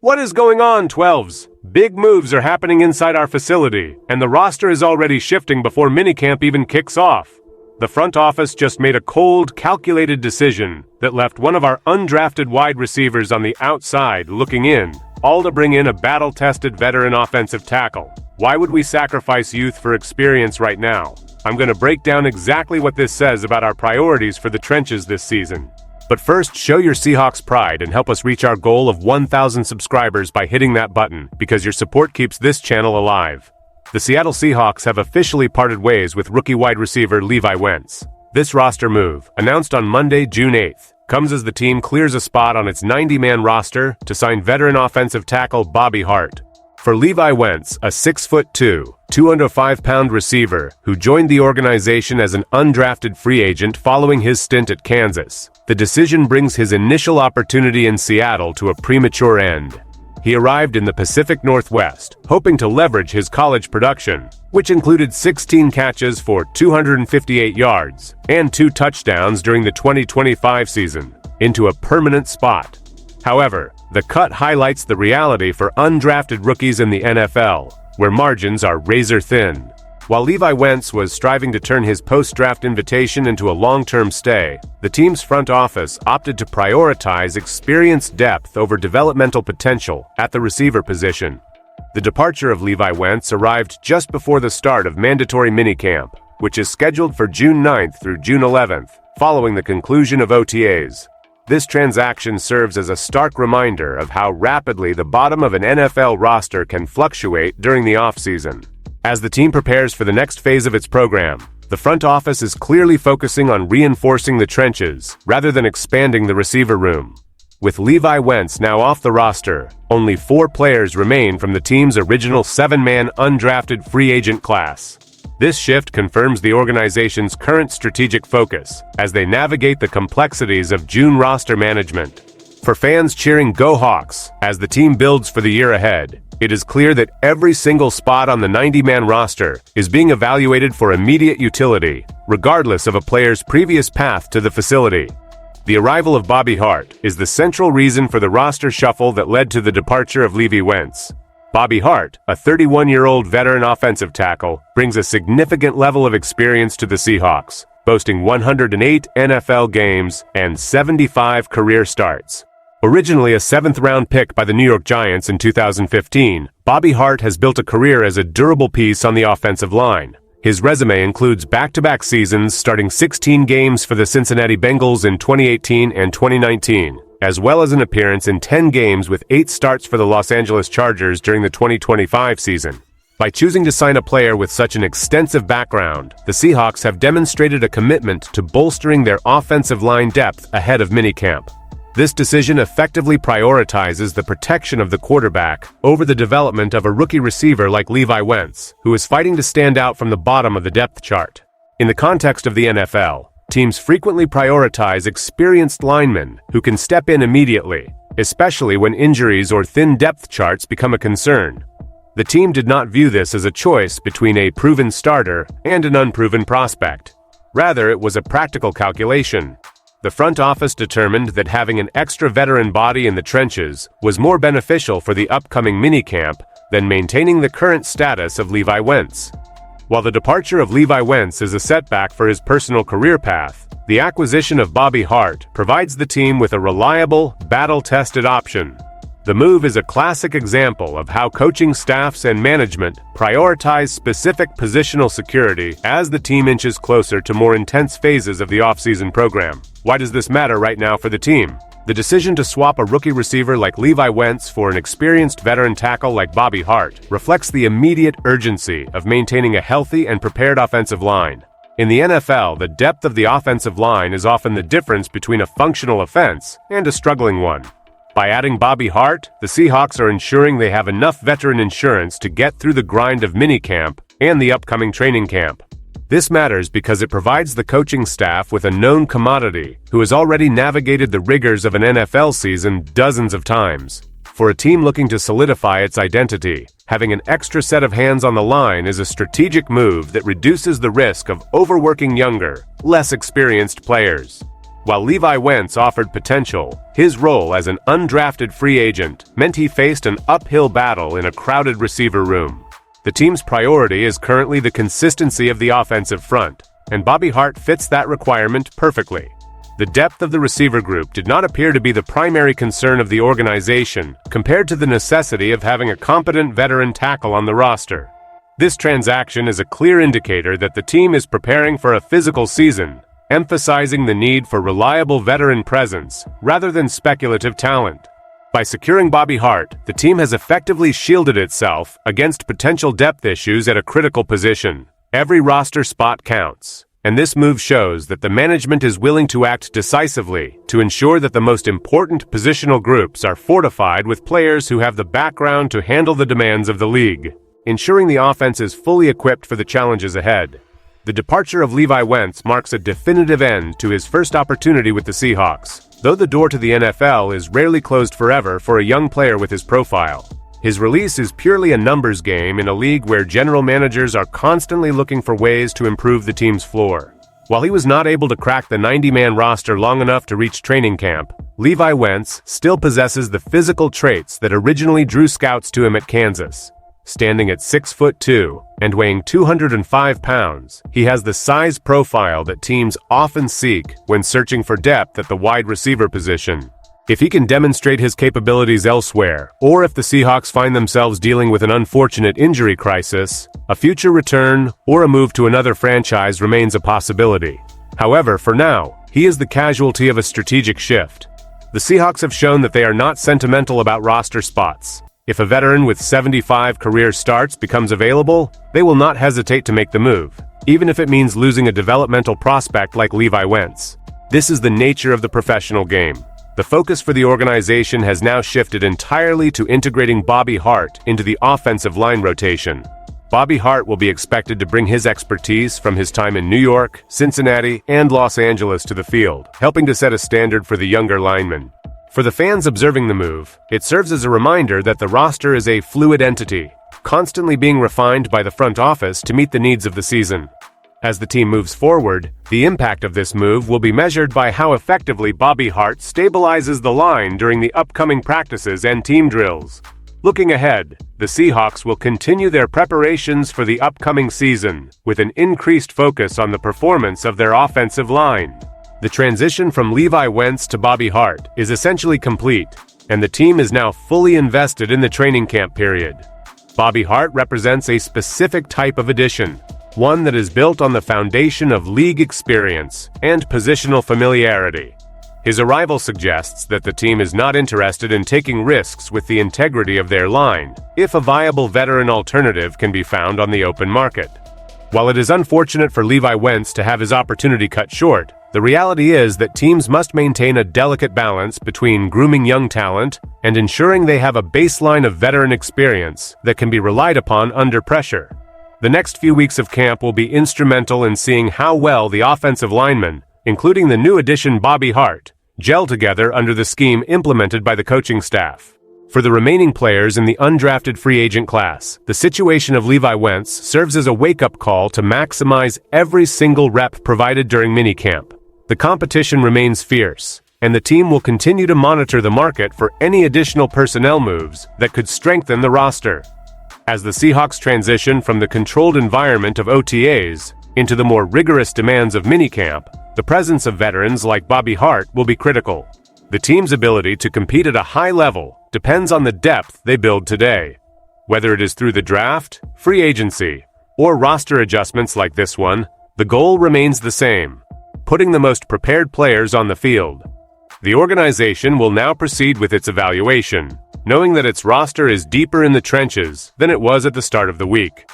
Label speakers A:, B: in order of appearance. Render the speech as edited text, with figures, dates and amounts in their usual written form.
A: What is going on, 12s? Big moves are happening inside our facility, and the roster is already shifting before minicamp even kicks off. The front office just made a cold, calculated decision that left one of our undrafted wide receivers on the outside looking in, all to bring in a battle-tested veteran offensive tackle. Why would we sacrifice youth for experience right now? I'm going to break down exactly what this says about our priorities for the trenches this season. But first, show your Seahawks pride and help us reach our goal of 1,000 subscribers by hitting that button, because your support keeps this channel alive. The Seattle Seahawks have officially parted ways with rookie wide receiver Levi Wentz. This roster move, announced on Monday, June 8th, comes as the team clears a spot on its 90-man roster to sign veteran offensive tackle Bobby Hart. For Levi Wentz, a 6'2", 205-pound receiver who joined the organization as an undrafted free agent following his stint at Kansas, the decision brings his initial opportunity in Seattle to a premature end. He arrived in the Pacific Northwest, hoping to leverage his college production, which included 16 catches for 258 yards and 2 touchdowns during the 2025 season, into a permanent spot. However, the cut highlights the reality for undrafted rookies in the NFL, where margins are razor-thin. While Levi Wentz was striving to turn his post-draft invitation into a long-term stay, the team's front office opted to prioritize experienced depth over developmental potential at the receiver position. The departure of Levi Wentz arrived just before the start of mandatory minicamp, which is scheduled for June 9th through June 11th, following the conclusion of OTAs. This transaction serves as a stark reminder of how rapidly the bottom of an NFL roster can fluctuate during the offseason. As the team prepares for the next phase of its program, the front office is clearly focusing on reinforcing the trenches rather than expanding the receiver room. With Levi Wentz now off the roster, only 4 players remain from the team's original 7-man undrafted free agent class. This shift confirms the organization's current strategic focus as they navigate the complexities of June roster management. For fans cheering "Go Hawks" as the team builds for the year ahead, it is clear that every single spot on the 90-man roster is being evaluated for immediate utility, regardless of a player's previous path to the facility. The arrival of Bobby Hart is the central reason for the roster shuffle that led to the departure of Levi Wentz. Bobby Hart, a 31-year-old veteran offensive tackle, brings a significant level of experience to the Seahawks, boasting 108 NFL games and 75 career starts. Originally a 7th-round pick by the New York Giants in 2015, Bobby Hart has built a career as a durable piece on the offensive line. His resume includes back-to-back seasons starting 16 games for the Cincinnati Bengals in 2018 and 2019, as well as an appearance in 10 games with 8 starts for the Los Angeles Chargers during the 2025 season. By choosing to sign a player with such an extensive background, the Seahawks have demonstrated a commitment to bolstering their offensive line depth ahead of minicamp. This decision effectively prioritizes the protection of the quarterback over the development of a rookie receiver like Levi Wentz, who is fighting to stand out from the bottom of the depth chart. In the context of the NFL, teams frequently prioritize experienced linemen who can step in immediately, especially when injuries or thin depth charts become a concern. The team did not view this as a choice between a proven starter and an unproven prospect. Rather, it was a practical calculation. The front office determined that having an extra veteran body in the trenches was more beneficial for the upcoming minicamp than maintaining the current status of Levi Wentz. While the departure of Levi Wentz is a setback for his personal career path, the acquisition of Bobby Hart provides the team with a reliable, battle-tested option. The move is a classic example of how coaching staffs and management prioritize specific positional security as the team inches closer to more intense phases of the offseason program. Why does this matter right now for the team? The decision to swap a rookie receiver like Levi Wentz for an experienced veteran tackle like Bobby Hart reflects the immediate urgency of maintaining a healthy and prepared offensive line. In the NFL, the depth of the offensive line is often the difference between a functional offense and a struggling one. By adding Bobby Hart, the Seahawks are ensuring they have enough veteran insurance to get through the grind of minicamp and the upcoming training camp. This matters because it provides the coaching staff with a known commodity who has already navigated the rigors of an NFL season dozens of times. For a team looking to solidify its identity, having an extra set of hands on the line is a strategic move that reduces the risk of overworking younger, less experienced players. While Levi Wentz offered potential, his role as an undrafted free agent meant he faced an uphill battle in a crowded receiver room. The team's priority is currently the consistency of the offensive front, and Bobby Hart fits that requirement perfectly. The depth of the receiver group did not appear to be the primary concern of the organization compared to the necessity of having a competent veteran tackle on the roster. This transaction is a clear indicator that the team is preparing for a physical season, emphasizing the need for reliable veteran presence rather than speculative talent. By securing Bobby Hart, the team has effectively shielded itself against potential depth issues at a critical position. Every roster spot counts, and this move shows that the management is willing to act decisively to ensure that the most important positional groups are fortified with players who have the background to handle the demands of the league, ensuring the offense is fully equipped for the challenges ahead. The departure of Levi Wentz marks a definitive end to his first opportunity with the Seahawks, though the door to the NFL is rarely closed forever for a young player with his profile. His release is purely a numbers game in a league where general managers are constantly looking for ways to improve the team's floor. While he was not able to crack the 90-man roster long enough to reach training camp, Levi Wentz still possesses the physical traits that originally drew scouts to him at Kansas. Standing at 6'2" and weighing 205 pounds, he has the size profile that teams often seek when searching for depth at the wide receiver position. If he can demonstrate his capabilities elsewhere, or if the Seahawks find themselves dealing with an unfortunate injury crisis, a future return or a move to another franchise remains a possibility. However, for now, he is the casualty of a strategic shift. The Seahawks have shown that they are not sentimental about roster spots. If a veteran with 75 career starts becomes available, they will not hesitate to make the move, even if it means losing a developmental prospect like Levi Wentz. This is the nature of the professional game. The focus for the organization has now shifted entirely to integrating Bobby Hart into the offensive line rotation. Bobby Hart will be expected to bring his expertise from his time in New York, Cincinnati, and Los Angeles to the field, helping to set a standard for the younger linemen. For the fans observing the move, it serves as a reminder that the roster is a fluid entity, constantly being refined by the front office to meet the needs of the season. As the team moves forward, the impact of this move will be measured by how effectively Bobby Hart stabilizes the line during the upcoming practices and team drills. Looking ahead, the Seahawks will continue their preparations for the upcoming season, with an increased focus on the performance of their offensive line. The transition from Levi Wentz to Bobby Hart is essentially complete, and the team is now fully invested in the training camp period. Bobby Hart represents a specific type of addition, one that is built on the foundation of league experience and positional familiarity. His arrival suggests that the team is not interested in taking risks with the integrity of their line, if a viable veteran alternative can be found on the open market. While it is unfortunate for Levi Wentz to have his opportunity cut short, the reality is that teams must maintain a delicate balance between grooming young talent and ensuring they have a baseline of veteran experience that can be relied upon under pressure. The next few weeks of camp will be instrumental in seeing how well the offensive linemen, including the new addition Bobby Hart, gel together under the scheme implemented by the coaching staff. For the remaining players in the undrafted free agent class, the situation of Levi Wentz serves as a wake-up call to maximize every single rep provided during minicamp. The competition remains fierce, and the team will continue to monitor the market for any additional personnel moves that could strengthen the roster. As the Seahawks transition from the controlled environment of OTAs into the more rigorous demands of minicamp, the presence of veterans like Bobby Hart will be critical. The team's ability to compete at a high level depends on the depth they build today. Whether it is through the draft, free agency, or roster adjustments like this one, the goal remains the same: putting the most prepared players on the field. The organization will now proceed with its evaluation, knowing that its roster is deeper in the trenches than it was at the start of the week.